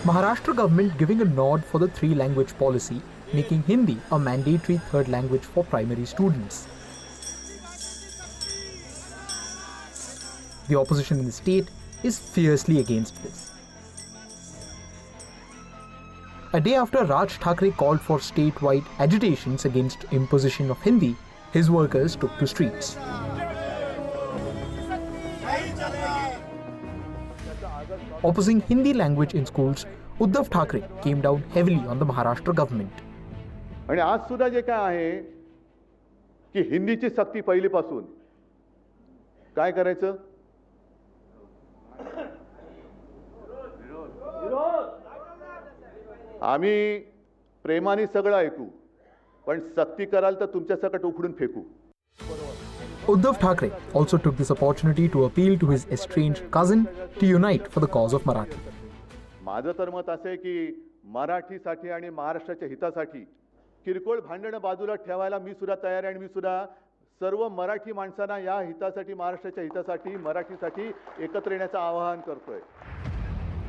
Maharashtra government giving a nod for the three-language policy, making Hindi a mandatory third language for primary students. The opposition in the state is fiercely against this. A day after Raj Thackeray called for statewide agitations against imposition of Hindi, his workers took to streets. Opposing Hindi language in schools, Uddhav Thackeray came down heavily on the Maharashtra government. आणि आज सुद्धा जे काय आहे की हिंदीची सक्ती पहिलीपासून काय करायचं आम्ही प्रेमाने सगळं ऐकू पण सक्ती कराल तर तुमच्या सकट उखडून फेकू. Uddhav Thackeray also took this opportunity to appeal to his estranged cousin to unite for the cause of Marathi. माझं तर मत असं आहे की मराठीसाठी आणि महाराष्ट्राच्या हितासाठी किरकोळ भांडणं बाजूला ठेवायला मी सुद्धा तयार आहे आणि मी सुद्धा सर्व मराठी माणसांना या हितासाठी महाराष्ट्राच्या हितासाठी मराठीसाठी एकत्र येण्याचं आवाहन करतोय.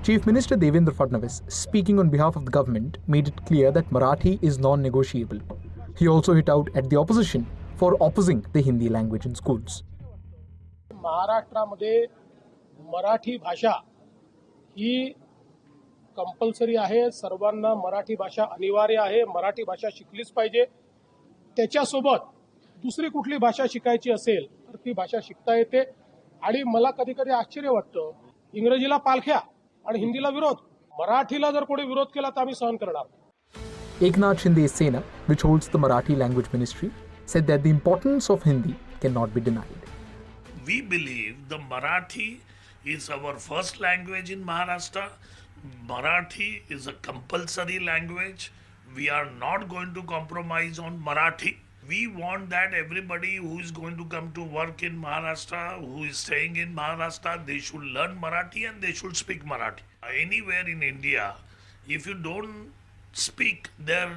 Chief Minister Devendra Fadnavis, speaking on behalf of the government, made it clear that Marathi is non-negotiable. He also hit out at the opposition for opposing the Hindi language in schools. महाराष्ट्रामध्ये मराठी भाषा ही compulsory आहे. सर्वांना मराठी भाषा अनिवार्य आहे. मराठी भाषा शिकलीच पाहिजे. त्याच्यासोबत दुसरी कुठली भाषा शिकायची असेल तर ती भाषा शिकता येते. आणि मला कधी कधी आश्चर्य वाटतं, इंग्रजीला पालख्या आणि हिंदीला विरोध. मराठीला जर कोणी विरोध केला तर आम्ही सहन करणार. Eknath Shinde Sena, which holds the Marathi language ministry, said that the importance of Hindi cannot be denied. We believe the Marathi is our first language in Maharashtra. Marathi is a compulsory language. We are not going to compromise on Marathi. We want that everybody who is going to come to work in Maharashtra, who is staying in Maharashtra, they should learn Marathi and they should speak Marathi. Anywhere in India, if you don't speak their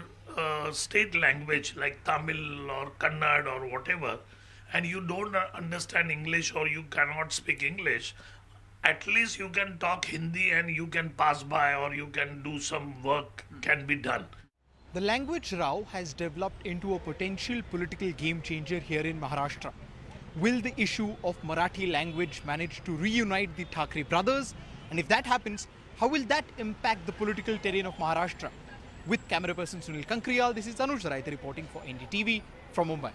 state language like Tamil or Kannada or whatever, and you don't understand English or you cannot speak English, at least you can talk Hindi and you can pass by or you can do some work can be done. The language row has developed into a potential political game changer here in Maharashtra. Will the issue of Marathi language manage to reunite the Thackeray brothers? And if that happens, how will that impact the political terrain of Maharashtra? With camera person Sunil Kankriyal, this is Anuj Raith reporting for NDTV from Mumbai.